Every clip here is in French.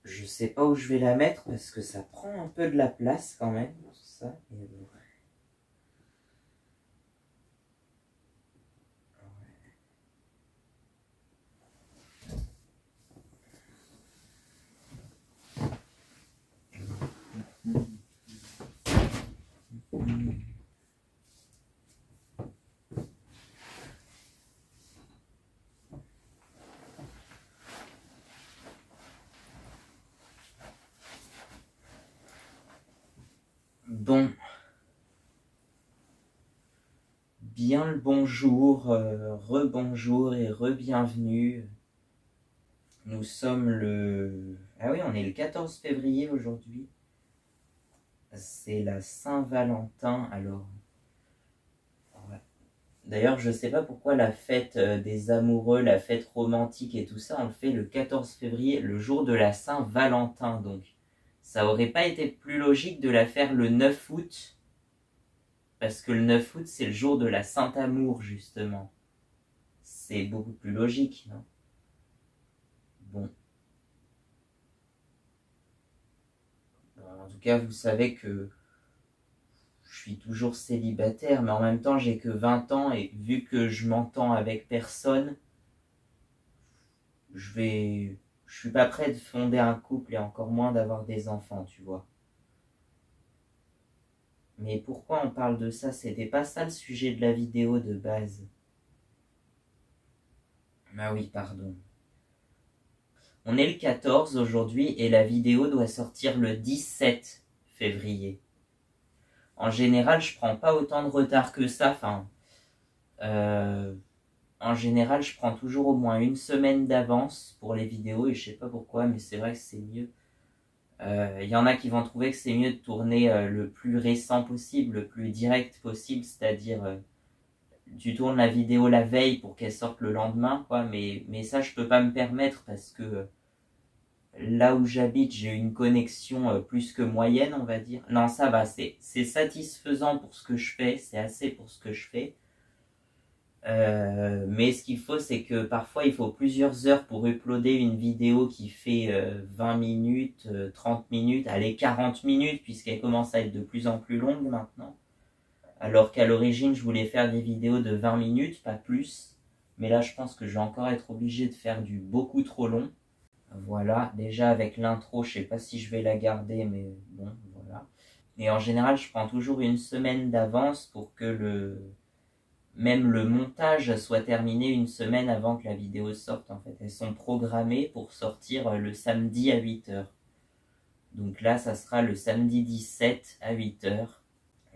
Je sais pas où je vais la mettre parce que ça prend un peu de la place quand même, tout ça. Et bon. Bon, bien le bonjour, rebonjour et re-bienvenue. Nous sommes le... Ah oui, on est le 14 février aujourd'hui. C'est la Saint-Valentin, alors... Ouais. D'ailleurs, je sais pas pourquoi la fête des amoureux, la fête romantique et tout ça, on le fait le 14 février, le jour de la Saint-Valentin, donc. Ça aurait pas été plus logique de la faire le 9 août, parce que le 9 août, c'est le jour de la Saint-Amour, justement. C'est beaucoup plus logique, non? Bon. En tout cas, vous savez que je suis toujours célibataire, mais en même temps, j'ai que 20 ans, et vu que je m'entends avec personne, je suis pas prêt de fonder un couple et encore moins d'avoir des enfants, tu vois. Mais pourquoi on parle de ça? C'était pas ça le sujet de la vidéo de base. Ah oui, pardon. On est le 14 aujourd'hui et la vidéo doit sortir le 17 février. En général, je prends pas autant de retard que ça. Enfin, en général, je prends toujours au moins une semaine d'avance pour les vidéos et je sais pas pourquoi, mais c'est vrai que c'est mieux. Y en a qui vont trouver que c'est mieux de tourner le plus récent possible, le plus direct possible, c'est-à-dire tu tournes la vidéo la veille pour qu'elle sorte le lendemain, quoi. Mais ça, je peux pas me permettre parce que là où j'habite, j'ai une connexion plus que moyenne, on va dire. Non, ça va, c'est satisfaisant pour ce que je fais, c'est assez pour ce que je fais. Mais ce qu'il faut, c'est que parfois, il faut plusieurs heures pour uploader une vidéo qui fait 20 minutes, 30 minutes, allez, 40 minutes, puisqu'elle commence à être de plus en plus longue maintenant. Alors qu'à l'origine, je voulais faire des vidéos de 20 minutes, pas plus. Mais là, je pense que je vais encore être obligé de faire du beaucoup trop long. Voilà, déjà avec l'intro, je sais pas si je vais la garder, mais bon, voilà. Et en général, je prends toujours une semaine d'avance pour que même le montage soit terminé une semaine avant que la vidéo sorte, en fait. Elles sont programmées pour sortir le samedi à 8h. Donc là, ça sera le samedi 17 à 8h.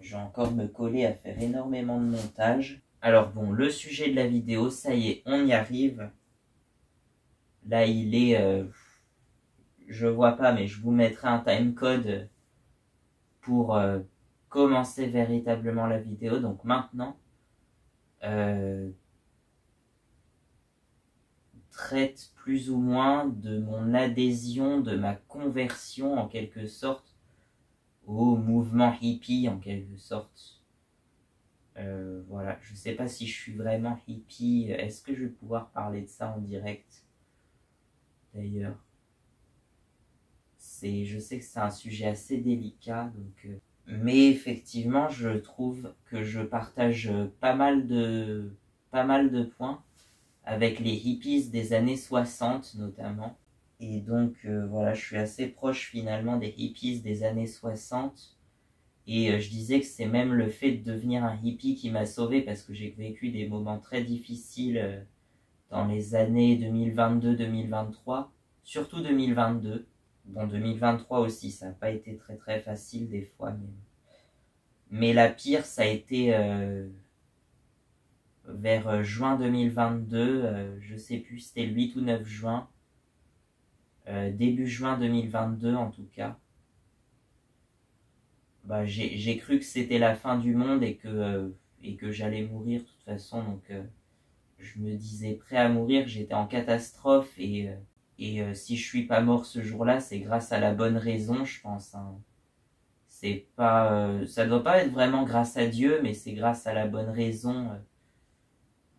Je vais encore me coller à faire énormément de montage. Alors bon, le sujet de la vidéo, ça y est, on y arrive. Là, il est... je vois pas, mais je vous mettrai un timecode pour commencer véritablement la vidéo. Donc maintenant, traite plus ou moins de mon adhésion, de ma conversion en quelque sorte au mouvement hippie en quelque sorte. Voilà, je sais pas si je suis vraiment hippie. Est-ce que je vais pouvoir parler de ça en direct? D'ailleurs, je sais que c'est un sujet assez délicat, donc... mais effectivement, je trouve que je partage pas mal de points avec les hippies des années 60 notamment. Et donc voilà, je suis assez proche finalement des hippies des années 60. Et je disais que c'est même le fait de devenir un hippie qui m'a sauvé parce que j'ai vécu des moments très difficiles dans les années 2022-2023, surtout 2022. Bon, 2023 aussi, ça n'a pas été très très facile des fois, mais la pire, ça a été vers juin 2022, je sais plus, c'était le 8 ou 9 juin, début juin 2022 en tout cas. Bah, j'ai cru que c'était la fin du monde et que j'allais mourir de toute façon, donc je me disais prêt à mourir, j'étais en catastrophe et si je suis pas mort ce jour-là, c'est grâce à la bonne raison, je pense, hein. C'est pas, ça doit pas être vraiment grâce à Dieu, mais c'est grâce à la bonne raison,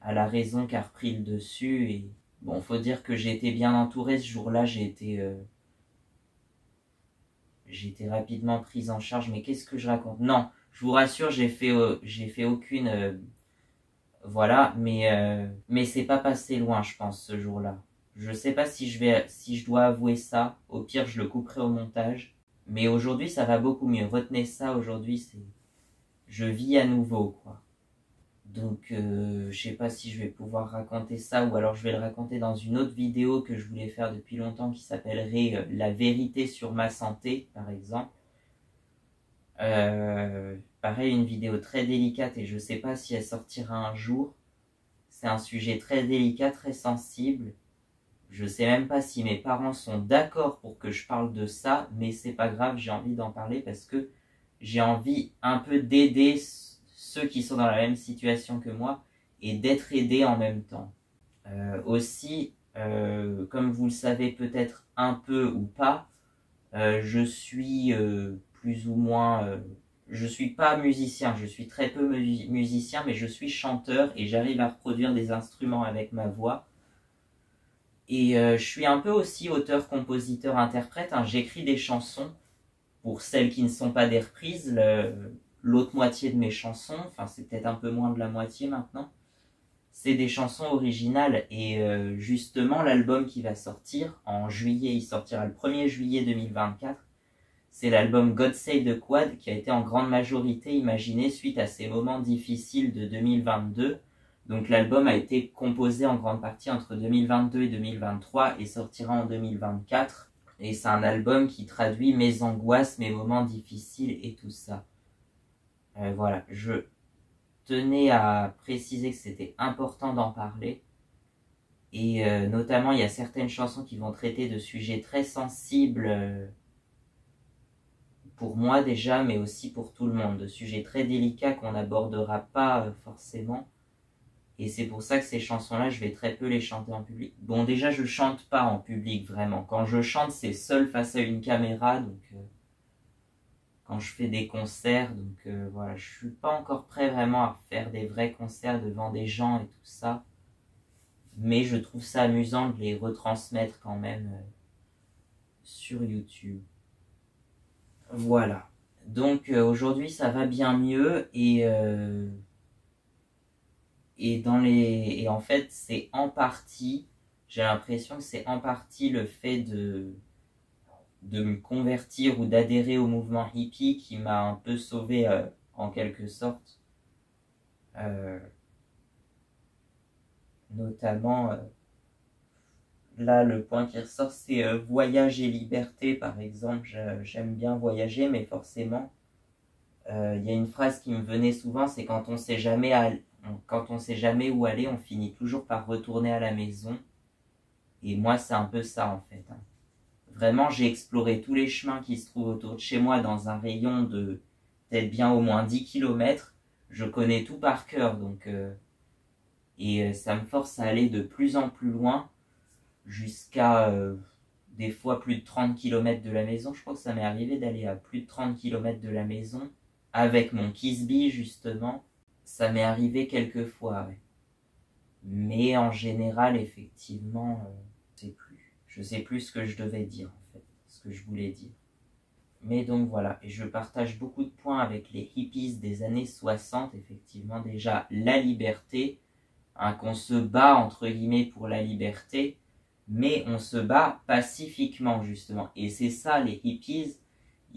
à la raison qui a repris le dessus. Et bon, faut dire que j'ai été bien entouré ce jour-là. J'ai été j'ai été rapidement prise en charge. Mais qu'est-ce que je raconte? Non, je vous rassure, j'ai fait aucune... voilà, mais c'est pas passé loin, je pense, ce jour-là. Je sais pas si je dois avouer ça. Au pire, je le couperai au montage. Mais aujourd'hui, ça va beaucoup mieux. Retenez ça, aujourd'hui, je vis à nouveau, quoi. Donc, je sais pas si je vais pouvoir raconter ça ou alors je vais le raconter dans une autre vidéo que je voulais faire depuis longtemps qui s'appellerait La vérité sur ma santé, par exemple. Pareil, une vidéo très délicate et je sais pas si elle sortira un jour. C'est un sujet très délicat, très sensible. Je sais même pas si mes parents sont d'accord pour que je parle de ça, mais c'est pas grave, j'ai envie d'en parler parce que j'ai envie un peu d'aider ceux qui sont dans la même situation que moi et d'être aidé en même temps. Aussi, comme vous le savez peut-être un peu ou pas, je suis plus ou moins... je suis pas musicien, je suis très peu musicien, mais je suis chanteur et j'arrive à reproduire des instruments avec ma voix. Et je suis un peu aussi auteur, compositeur, interprète, hein. J'écris des chansons pour celles qui ne sont pas des reprises, l'autre moitié de mes chansons, enfin c'est peut-être un peu moins de la moitié maintenant, c'est des chansons originales et justement l'album qui va sortir en juillet, il sortira le 1er juillet 2024, c'est l'album God Save the Quad qui a été en grande majorité imaginé suite à ces moments difficiles de 2022. Donc l'album a été composé en grande partie entre 2022 et 2023 et sortira en 2024. Et c'est un album qui traduit mes angoisses, mes moments difficiles et tout ça. Voilà, je tenais à préciser que c'était important d'en parler. Et notamment, il y a certaines chansons qui vont traiter de sujets très sensibles pour moi déjà, mais aussi pour tout le monde. De sujets très délicats qu'on n'abordera pas forcément. Et c'est pour ça que ces chansons-là, je vais très peu les chanter en public. Bon, déjà, je chante pas en public, vraiment. Quand je chante, c'est seul face à une caméra, donc... quand je fais des concerts, donc voilà, je suis pas encore prêt vraiment à faire des vrais concerts devant des gens et tout ça. Mais je trouve ça amusant de les retransmettre quand même sur YouTube. Voilà. Donc aujourd'hui, ça va bien mieux et en fait, c'est en partie, j'ai l'impression que c'est en partie le fait de me convertir ou d'adhérer au mouvement hippie qui m'a un peu sauvé en quelque sorte. Notamment, là, le point qui ressort, c'est voyage et liberté, par exemple. J'aime bien voyager, mais forcément, il y a une phrase qui me venait souvent, c'est quand on sait jamais quand on sait jamais où aller, on finit toujours par retourner à la maison. Et moi, c'est un peu ça, en fait, hein. Vraiment, j'ai exploré tous les chemins qui se trouvent autour de chez moi dans un rayon de peut-être bien au moins 10 km. Je connais tout par cœur, donc ça me force à aller de plus en plus loin jusqu'à des fois plus de 30 km de la maison. Je crois que ça m'est arrivé d'aller à plus de 30 km de la maison avec mon Kisby, justement. Ça m'est arrivé quelques fois, ouais. Mais en général, effectivement, je sais plus ce que je devais dire, en fait, ce que je voulais dire. Mais donc voilà, et je partage beaucoup de points avec les hippies des années 60, effectivement, déjà la liberté, hein, qu'on se bat entre guillemets pour la liberté, mais on se bat pacifiquement justement. Et c'est ça, les hippies,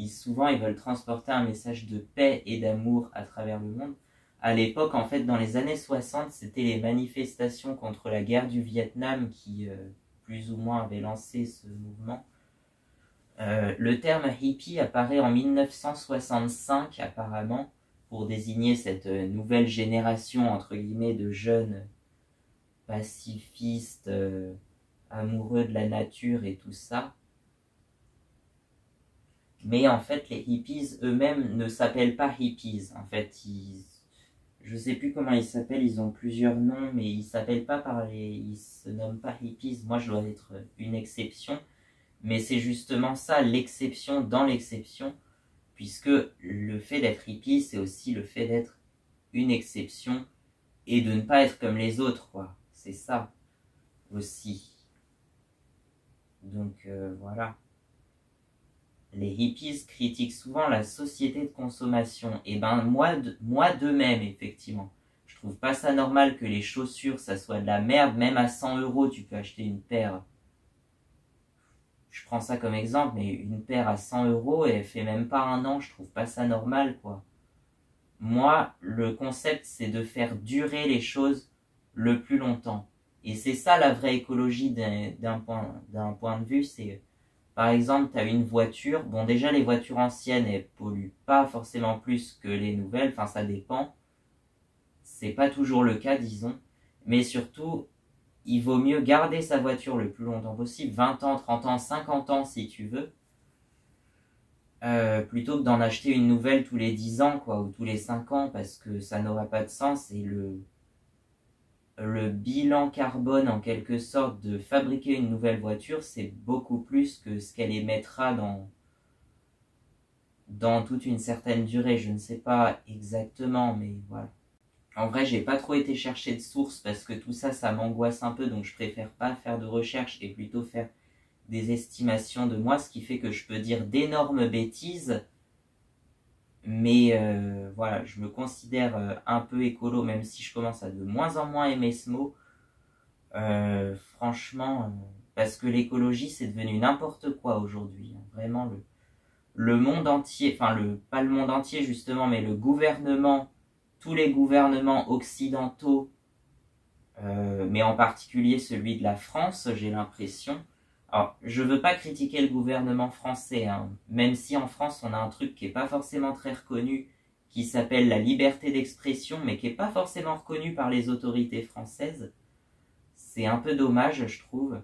souvent ils veulent transporter un message de paix et d'amour à travers le monde. À l'époque, en fait, dans les années 60, c'était les manifestations contre la guerre du Vietnam qui, plus ou moins, avaient lancé ce mouvement. Le terme hippie apparaît en 1965 apparemment pour désigner cette nouvelle génération entre guillemets de jeunes pacifistes, amoureux de la nature et tout ça. Mais en fait les hippies eux-mêmes ne s'appellent pas hippies. En fait je sais plus comment ils s'appellent, ils ont plusieurs noms, mais ils s'appellent pas ils se nomment pas hippies. Moi je dois être une exception. Mais c'est justement ça, l'exception dans l'exception, puisque le fait d'être hippie, c'est aussi le fait d'être une exception et de ne pas être comme les autres, quoi. C'est ça aussi. Donc voilà. les hippies critiquent souvent la société de consommation. Et ben moi de même, effectivement. Je trouve pas ça normal que les chaussures, ça soit de la merde. Même à 100 euros, tu peux acheter une paire. Je prends ça comme exemple, mais une paire à 100 euros, et elle fait même pas un an. Je trouve pas ça normal, quoi. Moi, le concept, c'est de faire durer les choses le plus longtemps. Et c'est ça la vraie écologie d'un point de vue, c'est... Par exemple, tu as une voiture. Bon, déjà, les voitures anciennes, elles polluent pas forcément plus que les nouvelles. Enfin, ça dépend. C'est pas toujours le cas, disons. Mais surtout, il vaut mieux garder sa voiture le plus longtemps possible. 20 ans, 30 ans, 50 ans si tu veux. Plutôt que d'en acheter une nouvelle tous les 10 ans, quoi, ou tous les 5 ans, parce que ça n'aura pas de sens. Et le bilan carbone, en quelque sorte, de fabriquer une nouvelle voiture, c'est beaucoup plus que ce qu'elle émettra dans toute une certaine durée. Je ne sais pas exactement, mais voilà. En vrai, j'ai pas trop été chercher de sources parce que tout ça, ça m'angoisse un peu, donc je préfère pas faire de recherche et plutôt faire des estimations de moi, ce qui fait que je peux dire d'énormes bêtises. Mais voilà, je me considère un peu écolo, même si je commence à de moins en moins aimer ce mot. Franchement, parce que l'écologie, c'est devenu n'importe quoi aujourd'hui. Vraiment, le monde entier, enfin, pas le monde entier justement, mais le gouvernement, tous les gouvernements occidentaux, mais en particulier celui de la France, j'ai l'impression. Alors, je veux pas critiquer le gouvernement français, hein, même si en France on a un truc qui est pas forcément très reconnu, qui s'appelle la liberté d'expression, mais qui est pas forcément reconnu par les autorités françaises. C'est un peu dommage, je trouve.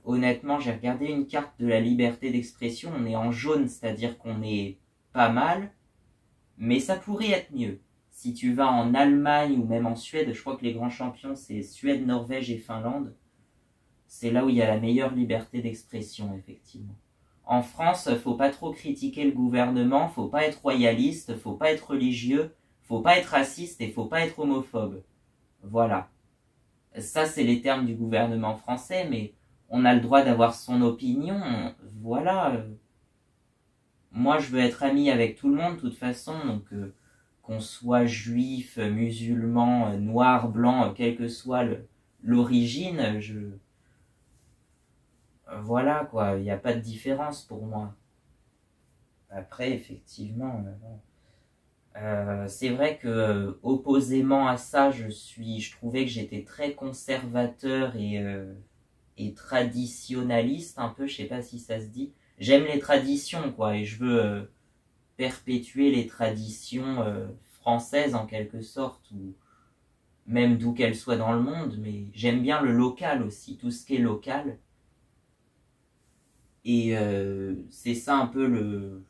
Honnêtement, j'ai regardé une carte de la liberté d'expression, on est en jaune, c'est-à-dire qu'on est pas mal, mais ça pourrait être mieux. Si tu vas en Allemagne ou même en Suède, je crois que les grands champions c'est Suède, Norvège et Finlande, c'est là où il y a la meilleure liberté d'expression, effectivement. En France, faut pas trop critiquer le gouvernement, faut pas être royaliste, faut pas être religieux, faut pas être raciste et faut pas être homophobe. Voilà. Ça, c'est les termes du gouvernement français, mais on a le droit d'avoir son opinion. Voilà. Moi, je veux être ami avec tout le monde, de toute façon, donc qu'on soit juif, musulman, noir, blanc, quelle que soit l'origine, voilà, quoi, il n'y a pas de différence pour moi. Après, effectivement, c'est vrai que opposément à ça, je trouvais que j'étais très conservateur et traditionnaliste, un peu, je sais pas si ça se dit. J'aime les traditions, quoi, et je veux perpétuer les traditions françaises en quelque sorte, ou même d'où qu'elles soient dans le monde, mais j'aime bien le local aussi, tout ce qui est local. Et c'est ça un peu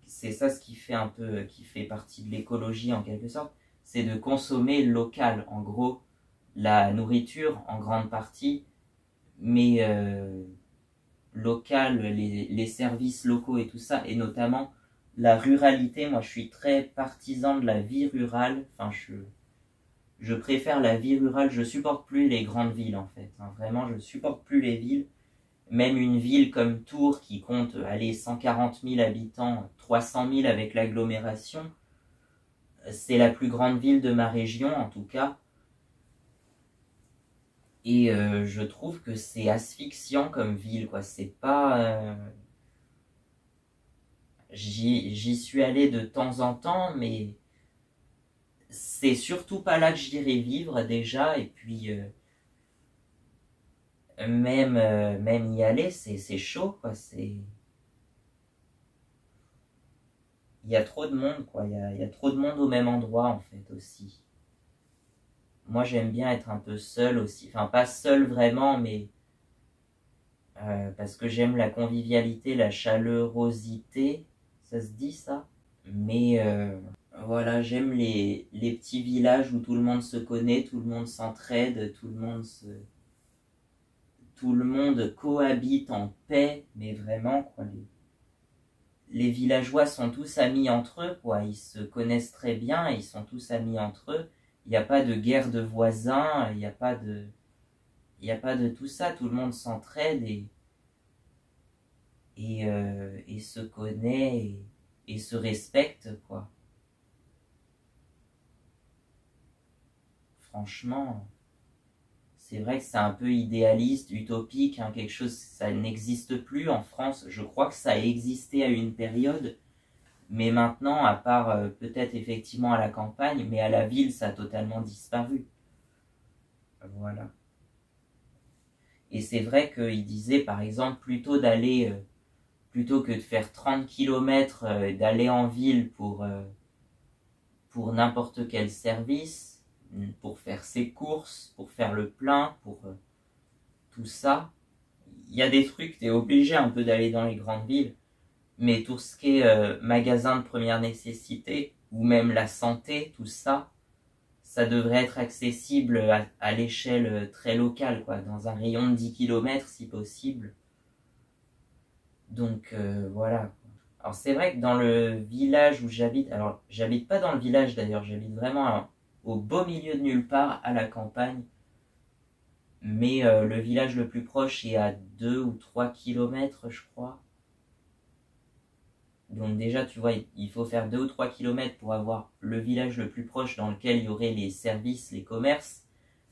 c'est ça ce qui fait un peu, qui fait partie de l'écologie en quelque sorte, c'est de consommer local, en gros, la nourriture en grande partie, mais local, les services locaux et tout ça, et notamment la ruralité. Moi, je suis très partisan de la vie rurale. Enfin, je préfère la vie rurale. Je supporte plus les grandes villes, en fait. Hein. Vraiment, je supporte plus les villes. Même une ville comme Tours qui compte, allez, 140 000 habitants, 300 000 avec l'agglomération, c'est la plus grande ville de ma région, en tout cas. Et je trouve que c'est asphyxiant comme ville, quoi. C'est pas... J'y suis allé de temps en temps, mais c'est surtout pas là que j'irai vivre déjà. Et puis même y aller, c'est chaud, quoi. Il y a trop de monde, quoi. Il y a trop de monde au même endroit, en fait, aussi. Moi, j'aime bien être un peu seul aussi. Enfin, pas seul vraiment, mais parce que j'aime la convivialité, la chaleurosité. Ça se dit, ça? Mais voilà, j'aime les petits villages où tout le monde se connaît, tout le monde s'entraide, tout le monde cohabite en paix, mais vraiment, quoi. Les villageois sont tous amis entre eux, quoi. Ils se connaissent très bien, ils sont tous amis entre eux. Il n'y a pas de guerre de voisins, il n'y a pas de tout ça. Tout le monde s'entraide et se connaît et se respecte, quoi. Franchement, c'est vrai que c'est un peu idéaliste, utopique, hein, quelque chose, ça n'existe plus en France. Je crois que ça a existé à une période, mais maintenant, à part peut-être effectivement à la campagne, mais à la ville, ça a totalement disparu. Voilà. Et c'est vrai qu'il disait, par exemple, plutôt que de faire 30 km, d'aller en ville pour n'importe quel service, pour faire ses courses, pour faire le plein, pour tout ça. Il y a des trucs, tu es obligé un peu d'aller dans les grandes villes, mais tout ce qui est magasin de première nécessité, ou même la santé, tout ça, ça devrait être accessible à l'échelle très locale, quoi, dans un rayon de 10 km si possible. Donc voilà. Alors c'est vrai que dans le village où j'habite, alors j'habite pas dans le village d'ailleurs, j'habite vraiment au beau milieu de nulle part, à la campagne, mais le village le plus proche est à 2 ou 3 kilomètres, je crois. Donc déjà, tu vois, il faut faire 2 ou 3 kilomètres pour avoir le village le plus proche dans lequel il y aurait les services, les commerces.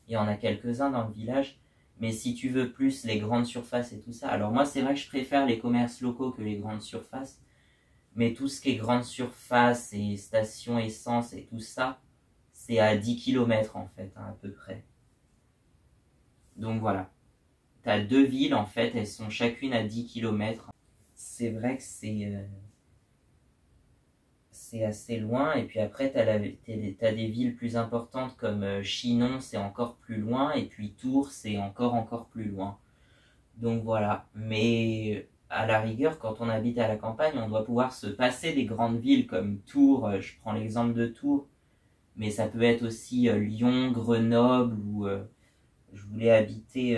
Il y en a quelques-uns dans le village. Mais si tu veux plus les grandes surfaces et tout ça, alors moi c'est vrai que je préfère les commerces locaux que les grandes surfaces. Mais tout ce qui est grandes surfaces et stations essence et tout ça, c'est à 10 kilomètres en fait, hein, à peu près. Donc voilà. T'as deux villes en fait, elles sont chacune à 10 kilomètres. C'est vrai que c'est assez loin. Et puis après, t'as des villes plus importantes comme Chinon, c'est encore plus loin. Et puis Tours, c'est encore plus loin. Donc voilà. Mais à la rigueur, quand on habite à la campagne, on doit pouvoir se passer des grandes villes comme Tours. Je prends l'exemple de Tours. Mais ça peut être aussi Lyon, Grenoble, ou je voulais habiter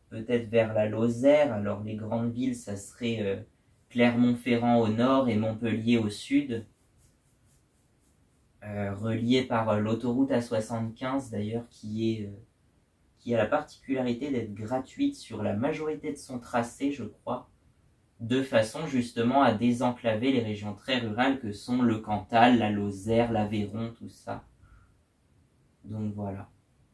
peut-être vers la Lozère. Alors les grandes villes, ça serait Clermont-Ferrand au nord et Montpellier au sud. Relié par l'autoroute A75 d'ailleurs, qui a la particularité d'être gratuite sur la majorité de son tracé, je crois, de façon justement à désenclaver les régions très rurales que sont le Cantal, la Lozère, l'Aveyron, tout ça. Donc voilà.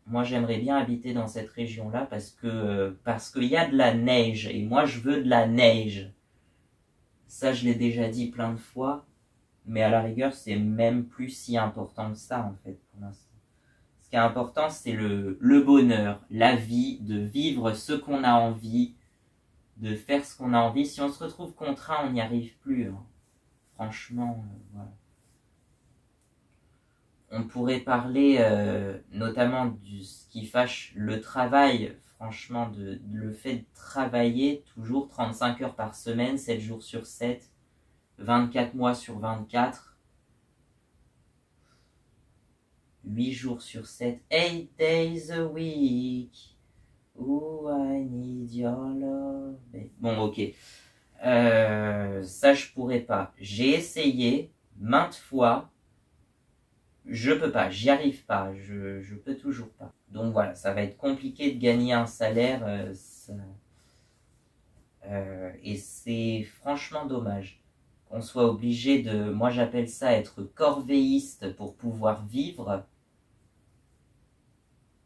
Moi j'aimerais bien habiter dans cette région-là parce qu'il y a de la neige et moi je veux de la neige. Ça je l'ai déjà dit plein de fois, mais à la rigueur c'est même plus si important que ça en fait pour l'instant. Ce qui est important c'est le bonheur, la vie, de vivre ce qu'on a envie, de faire ce qu'on a envie. Si on se retrouve contraint, on n'y arrive plus, hein. Franchement, voilà. On pourrait parler notamment de ce qui fâche le travail, franchement, le fait de travailler toujours 35 heures par semaine, 7 jours sur 7, 24 mois sur 24, 8 jours sur 7, 8 days a week. Oh, I need your love. Bon, ok. Ça, je pourrais pas. J'ai essayé maintes fois. Je peux pas, j'y arrive pas, je peux toujours pas. Donc voilà, ça va être compliqué de gagner un salaire, et c'est franchement dommage qu'on soit obligé de, moi j'appelle ça être corvéiste pour pouvoir vivre.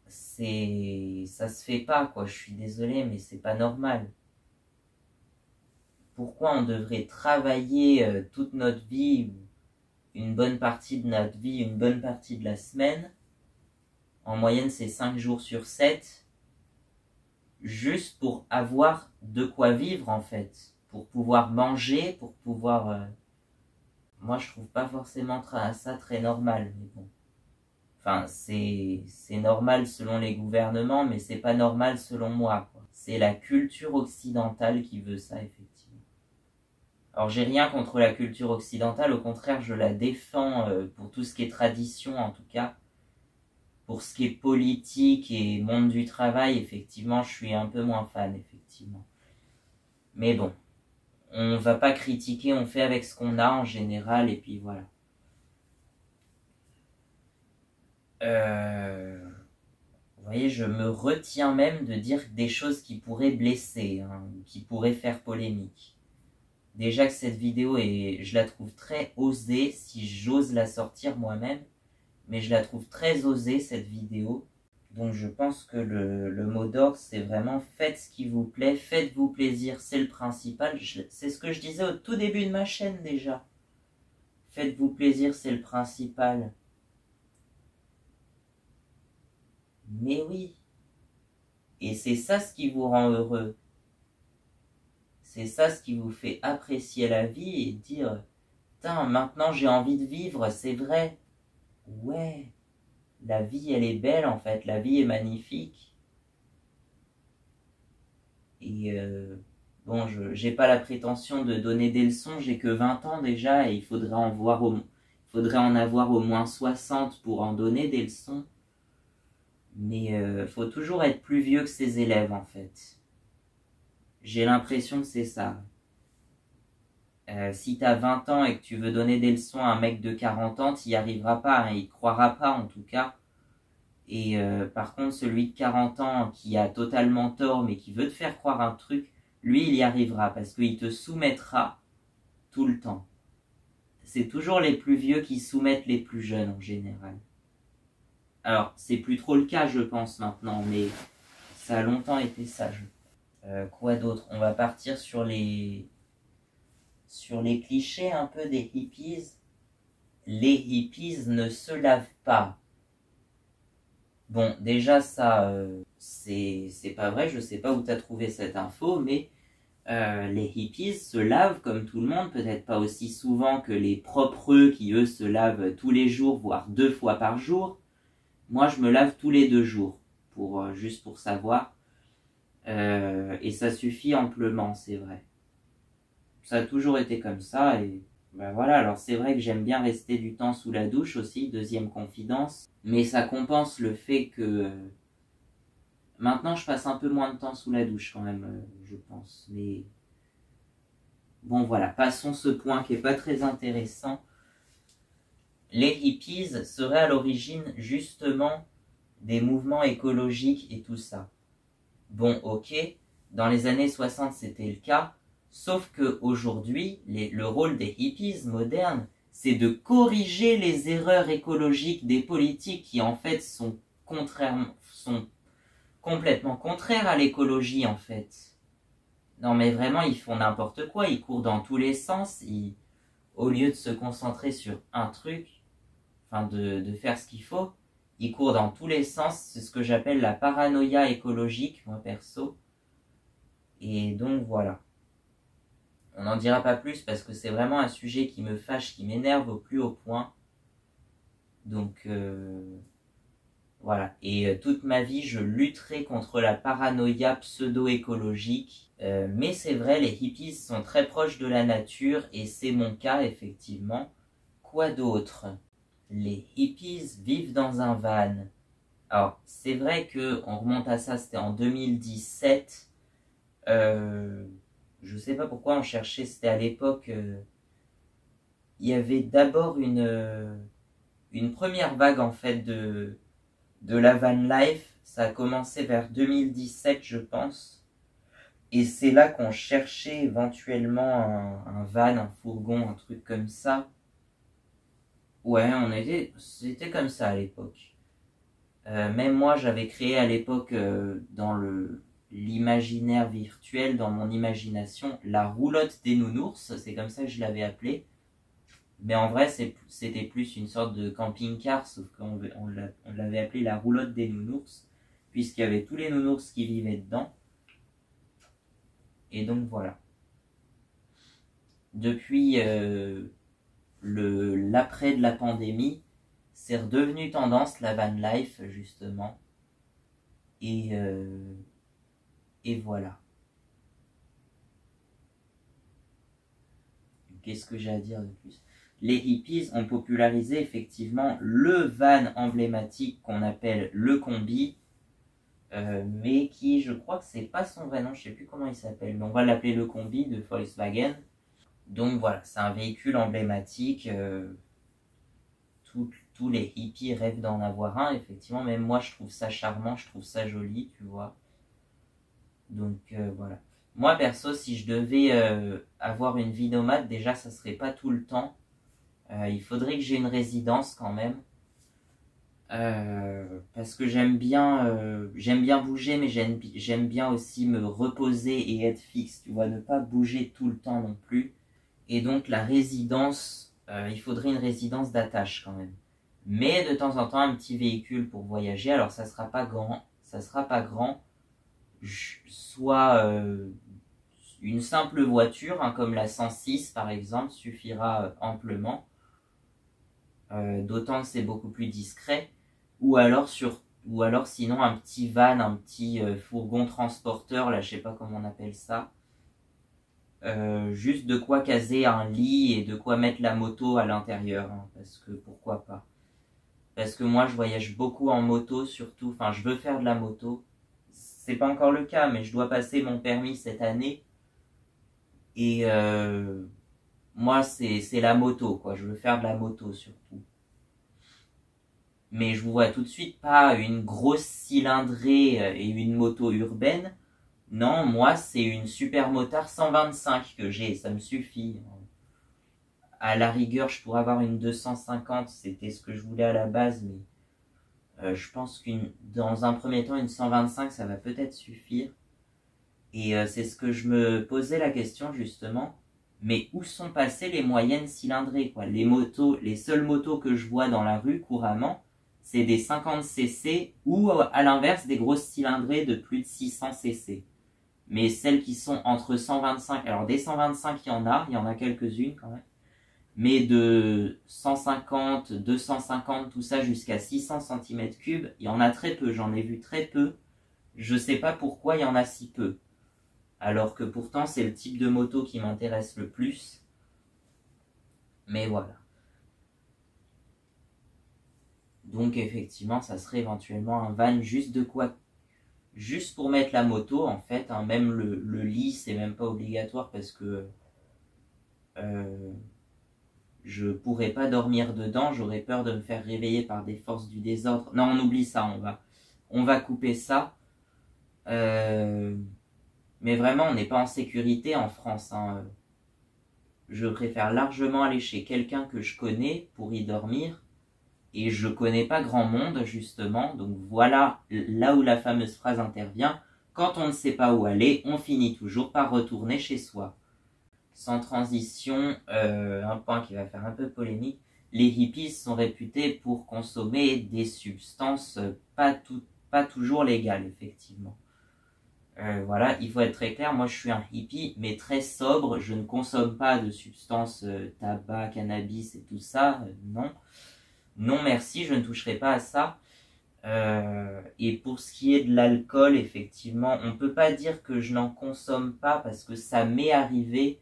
Ça se fait pas quoi, je suis désolé, mais c'est pas normal. Pourquoi on devrait travailler toute notre vie, une bonne partie de notre vie, une bonne partie de la semaine? En moyenne, c'est 5 jours sur 7, juste pour avoir de quoi vivre, en fait. Pour pouvoir manger, pour pouvoir... Moi, je trouve pas forcément ça très normal, mais bon. Enfin, c'est normal selon les gouvernements, mais c'est pas normal selon moi, quoi. C'est la culture occidentale qui veut ça, effectivement. Alors, j'ai rien contre la culture occidentale, au contraire, je la défends pour tout ce qui est tradition, en tout cas. Pour ce qui est politique et monde du travail, effectivement, je suis un peu moins fan, effectivement. Mais bon, on va pas critiquer, on fait avec ce qu'on a en général, et puis voilà. Vous voyez, je me retiens même de dire des choses qui pourraient blesser, hein, qui pourraient faire polémique. Déjà que cette vidéo je la trouve très osée, si j'ose la sortir moi-même, mais je la trouve très osée cette vidéo. Donc je pense que le mot d'ordre, c'est vraiment faites ce qui vous plaît, faites-vous plaisir, c'est le principal. C'est ce que je disais au tout début de ma chaîne déjà. Faites-vous plaisir, c'est le principal. Mais oui. Et c'est ça ce qui vous rend heureux. C'est ça ce qui vous fait apprécier la vie et dire « Putain, maintenant j'ai envie de vivre, c'est vrai. Ouais, la vie elle est belle en fait, la vie est magnifique. » Et bon, j'ai pas la prétention de donner des leçons, j'ai que 20 ans déjà et il faudrait en avoir au moins 60 pour en donner des leçons. Mais faut toujours être plus vieux que ses élèves en fait. J'ai l'impression que c'est ça. Si t'as 20 ans et que tu veux donner des leçons à un mec de 40 ans, t'y arriveras pas, hein, il croira pas en tout cas. Et par contre, celui de 40 ans qui a totalement tort mais qui veut te faire croire un truc, lui il y arrivera parce qu'il te soumettra tout le temps. C'est toujours les plus vieux qui soumettent les plus jeunes en général. Alors, c'est plus trop le cas je pense maintenant, mais ça a longtemps été ça. Quoi d'autre? On va partir sur les clichés un peu des hippies. Les hippies ne se lavent pas. Bon, déjà ça, c'est pas vrai, je sais pas où t'as trouvé cette info, mais les hippies se lavent comme tout le monde, peut-être pas aussi souvent que les propreux qui eux se lavent tous les jours, voire 2 fois par jour. Moi je me lave tous les 2 jours, juste pour savoir. Et ça suffit amplement, c'est vrai. Ça a toujours été comme ça et ben voilà, alors c'est vrai que j'aime bien rester du temps sous la douche aussi, deuxième confidence, mais ça compense le fait que maintenant je passe un peu moins de temps sous la douche quand même, je pense. Mais bon voilà, passons ce point qui est pas très intéressant. Les hippies seraient à l'origine justement des mouvements écologiques et tout ça. Bon ok, dans les années 60 c'était le cas. Sauf qu'aujourd'hui, le rôle des hippies modernes, c'est de corriger les erreurs écologiques des politiques qui en fait sont complètement contraires à l'écologie en fait. Non mais vraiment, ils font n'importe quoi, ils courent dans tous les sens, au lieu de se concentrer sur un truc, enfin de faire ce qu'il faut, ils courent dans tous les sens, c'est ce que j'appelle la paranoïa écologique, moi perso. Et donc voilà. On n'en dira pas plus parce que c'est vraiment un sujet qui me fâche, qui m'énerve au plus haut point. Donc voilà. Et toute ma vie, je lutterai contre la paranoïa pseudo-écologique. Mais c'est vrai, les hippies sont très proches de la nature et c'est mon cas effectivement. Quoi d'autre? Les hippies vivent dans un van. Alors, c'est vrai que on remonte à ça, c'était en 2017. Je sais pas pourquoi on cherchait, c'était à l'époque, il y avait d'abord une première vague en fait de la van life, ça a commencé vers 2017 je pense, et c'est là qu'on cherchait éventuellement un van, un fourgon, un truc comme ça. Ouais, c'était comme ça à l'époque. Même moi j'avais créé à l'époque dans l'imaginaire virtuel, dans mon imagination, la roulotte des nounours, c'est comme ça que je l'avais appelé. Mais en vrai, c'était plus une sorte de camping-car, sauf qu'on l'avait appelé la roulotte des nounours, puisqu'il y avait tous les nounours qui vivaient dedans. Et donc voilà. Depuis l'après de la pandémie, c'est redevenu tendance la van life, justement. Et voilà. Qu'est-ce que j'ai à dire de plus? Les hippies ont popularisé effectivement le van emblématique qu'on appelle le combi, mais qui, je crois que c'est pas son vrai nom, je sais plus comment il s'appelle, mais on va l'appeler le combi de Volkswagen. Donc voilà, c'est un véhicule emblématique. Toutes tous les hippies rêvent d'en avoir un. Effectivement, même moi, je trouve ça charmant, je trouve ça joli, tu vois. Donc, voilà. Moi, perso, si je devais avoir une vie nomade, déjà, ça serait pas tout le temps. Il faudrait que j'ai une résidence quand même. Parce que j'aime bien bouger, mais j'aime bien aussi me reposer et être fixe, tu vois, ne pas bouger tout le temps non plus. Et donc la résidence, il faudrait une résidence d'attache quand même. Mais de temps en temps, un petit véhicule pour voyager. Alors ça sera pas grand, soit une simple voiture, hein, comme la 106 par exemple, suffira amplement. D'autant que c'est beaucoup plus discret. Ou alors sinon un petit van, un petit fourgon transporteur, là je sais pas comment on appelle ça. Juste de quoi caser un lit et de quoi mettre la moto à l'intérieur, hein, parce que pourquoi pas. Parce que moi je voyage beaucoup en moto surtout, enfin je veux faire de la moto. C'est pas encore le cas, mais je dois passer mon permis cette année. Et moi c'est la moto, quoi. Je veux faire de la moto surtout. Mais je vous vois tout de suite pas une grosse cylindrée et une moto urbaine. Non, moi c'est une super motard 125 que j'ai, ça me suffit. À la rigueur, je pourrais avoir une 250, c'était ce que je voulais à la base, mais je pense dans un premier temps, une 125, ça va peut-être suffire. Et c'est ce que je me posais la question justement. Mais où sont passées les moyennes cylindrées, quoi? Les seules motos que je vois dans la rue couramment, c'est des 50 cc ou à l'inverse des grosses cylindrées de plus de 600 cc. Mais celles qui sont entre 125, alors des 125 il y en a quelques-unes quand même. Mais de 150, 250, tout ça jusqu'à 600 cm3, il y en a très peu, j'en ai vu très peu. Je sais pas pourquoi il y en a si peu. Alors que pourtant c'est le type de moto qui m'intéresse le plus. Mais voilà. Donc effectivement, ça serait éventuellement un van juste pour mettre la moto en fait, hein. Même le lit, c'est même pas obligatoire parce que je pourrais pas dormir dedans, j'aurais peur de me faire réveiller par des forces du désordre. Non, on oublie ça, on va couper ça. Mais vraiment, on n'est pas en sécurité en France, hein. Je préfère largement aller chez quelqu'un que je connais pour y dormir. Et je connais pas grand monde, justement. Donc voilà là où la fameuse phrase intervient. Quand on ne sait pas où aller, on finit toujours par retourner chez soi. Sans transition, un point qui va faire un peu polémique. Les hippies sont réputés pour consommer des substances pas toujours légales, effectivement. Voilà, il faut être très clair. Moi, je suis un hippie, mais très sobre. Je ne consomme pas de substances tabac, cannabis et tout ça. Non. Non merci, je ne toucherai pas à ça. Et pour ce qui est de l'alcool, effectivement, on ne peut pas dire que je n'en consomme pas parce que ça m'est arrivé,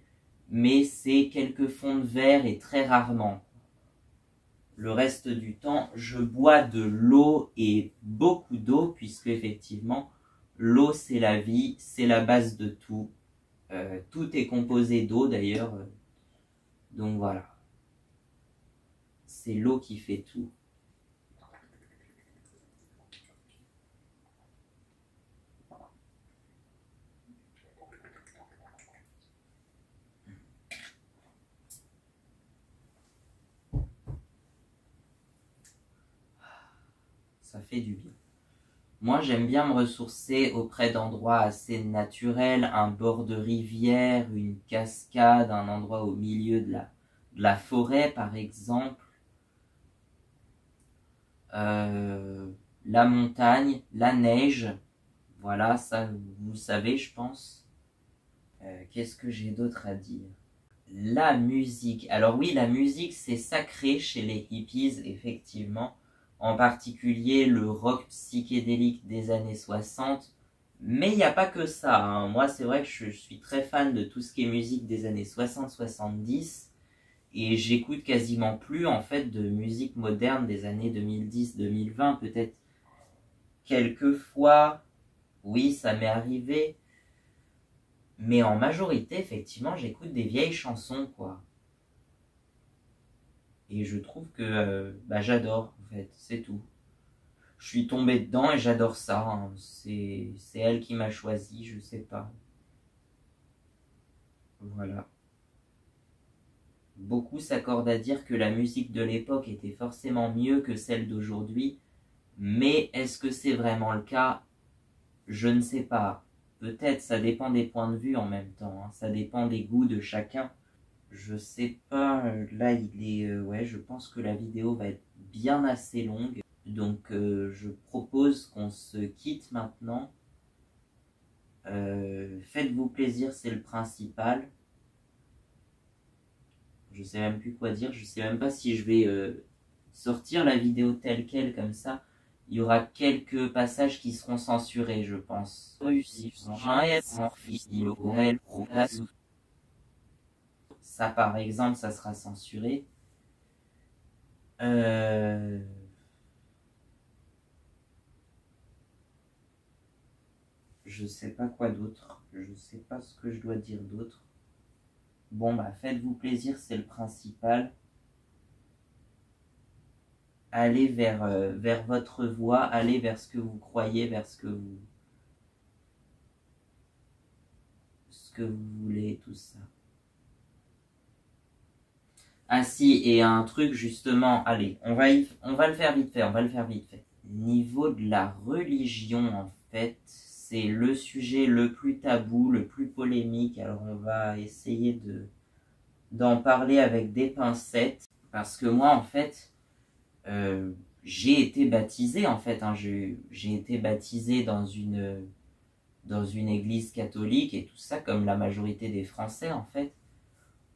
mais c'est quelques fonds de verre et très rarement. Le reste du temps, je bois de l'eau et beaucoup d'eau puisque effectivement, l'eau c'est la vie, c'est la base de tout. Tout est composé d'eau d'ailleurs. Donc voilà. C'est l'eau qui fait tout. Ça fait du bien. Moi, j'aime bien me ressourcer auprès d'endroits assez naturels, un bord de rivière, une cascade, un endroit au milieu de la forêt, par exemple. La montagne, la neige. Voilà, ça, vous le savez, je pense. Qu'est-ce que j'ai d'autre à dire? La musique. Alors oui, la musique, c'est sacré chez les hippies, effectivement. En particulier le rock psychédélique des années 60. Mais il n'y a pas que ça, hein. Moi, c'est vrai que je suis très fan de tout ce qui est musique des années 60-70. Et j'écoute quasiment plus, en fait, de musique moderne des années 2010-2020. Peut-être quelques fois, oui, ça m'est arrivé. Mais en majorité, effectivement, j'écoute des vieilles chansons, quoi. Et je trouve que bah, j'adore, en fait, c'est tout. Je suis tombé dedans et j'adore ça, hein. C'est elle qui m'a choisi, je sais pas. Voilà. Beaucoup s'accordent à dire que la musique de l'époque était forcément mieux que celle d'aujourd'hui, mais est-ce que c'est vraiment le cas? Je ne sais pas. Peut-être, ça dépend des points de vue en même temps, hein. Ça dépend des goûts de chacun. Je sais pas, là il est... ouais, je pense que la vidéo va être bien assez longue. Donc je propose qu'on se quitte maintenant. Faites-vous plaisir, c'est le principal. Je sais même plus quoi dire, je sais même pas si je vais sortir la vidéo telle quelle comme ça. Il y aura quelques passages qui seront censurés, je pense. Ça, par exemple, ça sera censuré. Je sais pas quoi d'autre. Je sais pas ce que je dois dire d'autre. Bon, bah, faites-vous plaisir, c'est le principal. Allez vers votre voie, allez vers ce que vous croyez, vers ce que vous voulez, tout ça. Ah si, et un truc justement, allez, on va le faire vite fait, Niveau de la religion, en fait, c'est le sujet le plus tabou, le plus polémique, alors on va essayer d'en parler avec des pincettes, parce que moi, en fait, j'ai été baptisé, en fait, hein, j'ai été baptisé dans une église catholique et tout ça, comme la majorité des Français, en fait.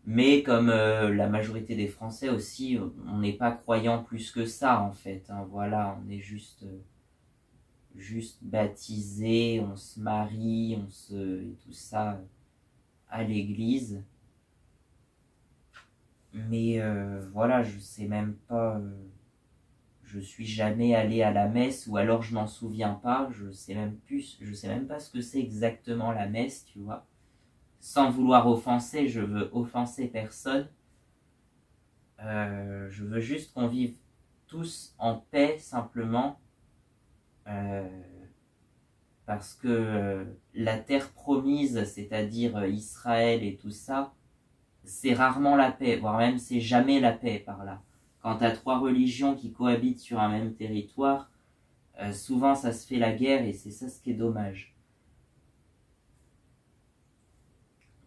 Mais comme la majorité des Français aussi, on n'est pas croyant plus que ça en fait, hein. Voilà, on est juste baptisé, on se marie, et tout ça à l'église. Mais voilà, je sais même pas, je suis jamais allé à la messe ou alors je m'en souviens pas, je sais même pas ce que c'est exactement la messe, tu vois. Sans vouloir offenser, je veux offenser personne. Je veux juste qu'on vive tous en paix simplement, parce que la terre promise, c'est-à-dire Israël et tout ça, c'est rarement la paix, voire même c'est jamais la paix par là. Quand tu as trois religions qui cohabitent sur un même territoire, souvent ça se fait la guerre et c'est ça ce qui est dommage.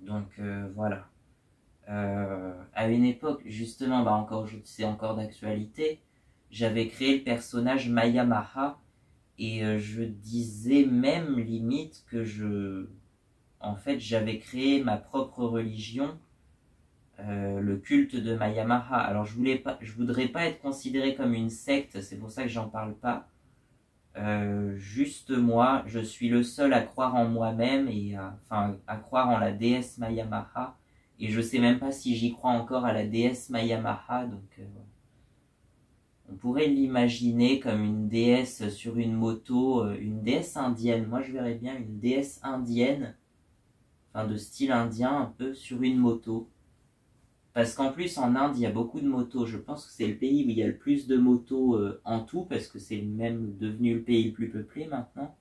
Donc voilà. À une époque, justement, bah encore aujourd'hui, c'est encore d'actualité, j'avais créé le personnage Maya Maha et je disais même limite que en fait, j'avais créé ma propre religion, le culte de Maya Maha. Alors je voudrais pas être considéré comme une secte, c'est pour ça que j'en parle pas. Juste moi, je suis le seul à croire en moi-même et à croire en la déesse Maya Maha. Et je sais même pas si j'y crois encore à la déesse Maya Maha, donc voilà. On pourrait l'imaginer comme une déesse sur une moto, une déesse indienne. Moi, je verrais bien une déesse indienne, enfin de style indien, un peu sur une moto. Parce qu'en plus, en Inde, il y a beaucoup de motos. Je pense que c'est le pays où il y a le plus de motos en tout, parce que c'est même devenu le pays le plus peuplé maintenant.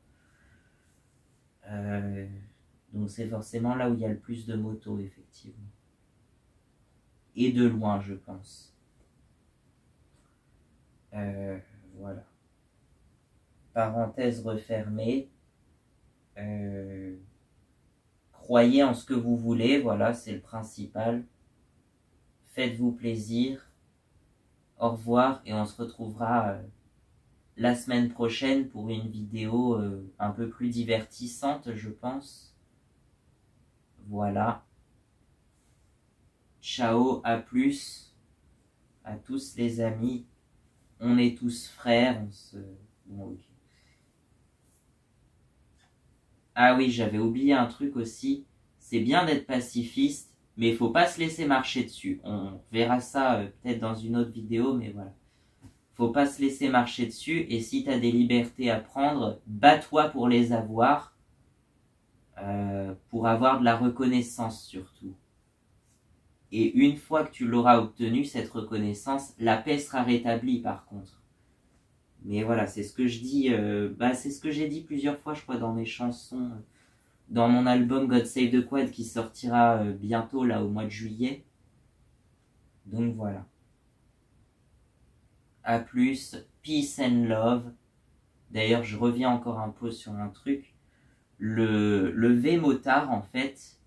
Donc c'est forcément là où il y a le plus de motos, effectivement. Et de loin, je pense. Voilà. Parenthèse refermée. Croyez en ce que vous voulez, voilà, c'est le principal. Faites-vous plaisir. Au revoir et on se retrouvera la semaine prochaine pour une vidéo un peu plus divertissante, je pense. Voilà. Ciao, à plus. À tous les amis. On est tous frères. Bon, okay. Ah oui, j'avais oublié un truc aussi. C'est bien d'être pacifiste, mais il faut pas se laisser marcher dessus. On verra ça peut-être dans une autre vidéo, mais voilà. Faut pas se laisser marcher dessus, et si tu as des libertés à prendre, bats-toi pour les avoir, pour avoir de la reconnaissance surtout. Et une fois que tu l'auras obtenu, cette reconnaissance, la paix sera rétablie par contre. Mais voilà, c'est ce que je dis, c'est ce que j'ai dit plusieurs fois, je crois, dans mes chansons, dans mon album God Save the Quad qui sortira bientôt, là, au mois de juillet. Donc voilà. A plus, peace and love. D'ailleurs, je reviens encore un peu sur un truc. Le V motard, en fait,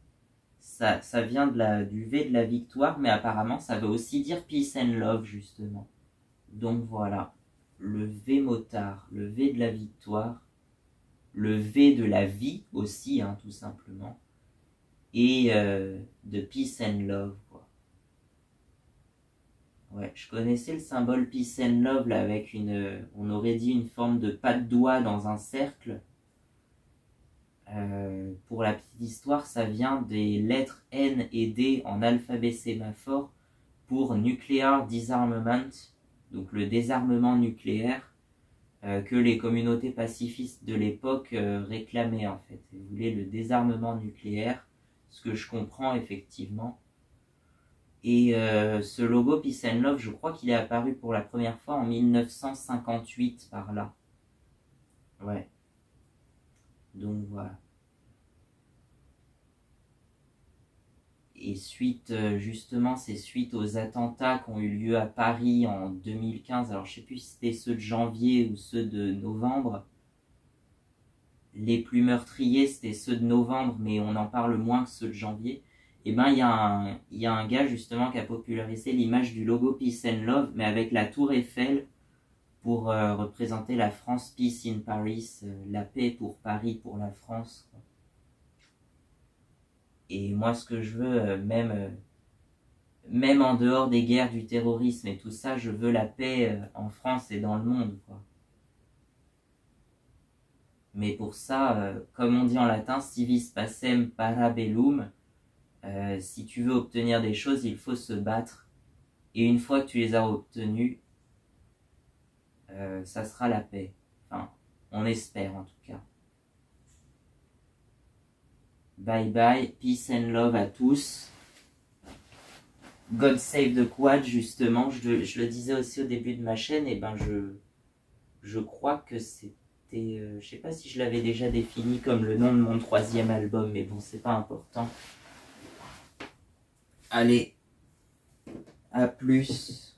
ça vient du V de la victoire, mais apparemment, ça veut aussi dire peace and love, justement. Donc voilà. Le V motard, le V de la victoire, le V de la vie aussi, hein, tout simplement, et de peace and love, quoi. Ouais, je connaissais le symbole peace and love, là, avec on aurait dit une forme de pas de doigt dans un cercle. Pour la petite histoire, ça vient des lettres N et D en alphabet sémaphore pour Nuclear Disarmament, donc le désarmement nucléaire, que les communautés pacifistes de l'époque réclamaient en fait. Ils voulaient le désarmement nucléaire, ce que je comprends effectivement. Et ce logo Peace and Love, je crois qu'il est apparu pour la première fois en 1958 par là. Ouais. Donc voilà. Et justement, c'est suite aux attentats qui ont eu lieu à Paris en 2015. Alors, je sais plus si c'était ceux de janvier ou ceux de novembre. Les plus meurtriers, c'était ceux de novembre, mais on en parle moins que ceux de janvier. Et ben, il y a un gars, justement, qui a popularisé l'image du logo Peace and Love, mais avec la tour Eiffel pour représenter la France, Peace in Paris, la paix pour Paris, pour la France, quoi. Et moi, ce que je veux, même en dehors des guerres, du terrorisme et tout ça, je veux la paix en France et dans le monde, quoi. Mais pour ça, comme on dit en latin, si vis pacem para bellum, si tu veux obtenir des choses, il faut se battre. Et une fois que tu les as obtenues, ça sera la paix. Enfin, on espère en tout cas. Bye bye, peace and love à tous. God Save the Quad, justement, je le disais aussi au début de ma chaîne, et ben je crois que c'était, je sais pas si je l'avais déjà défini comme le nom de mon 3e album, mais bon, c'est pas important. Allez, à plus.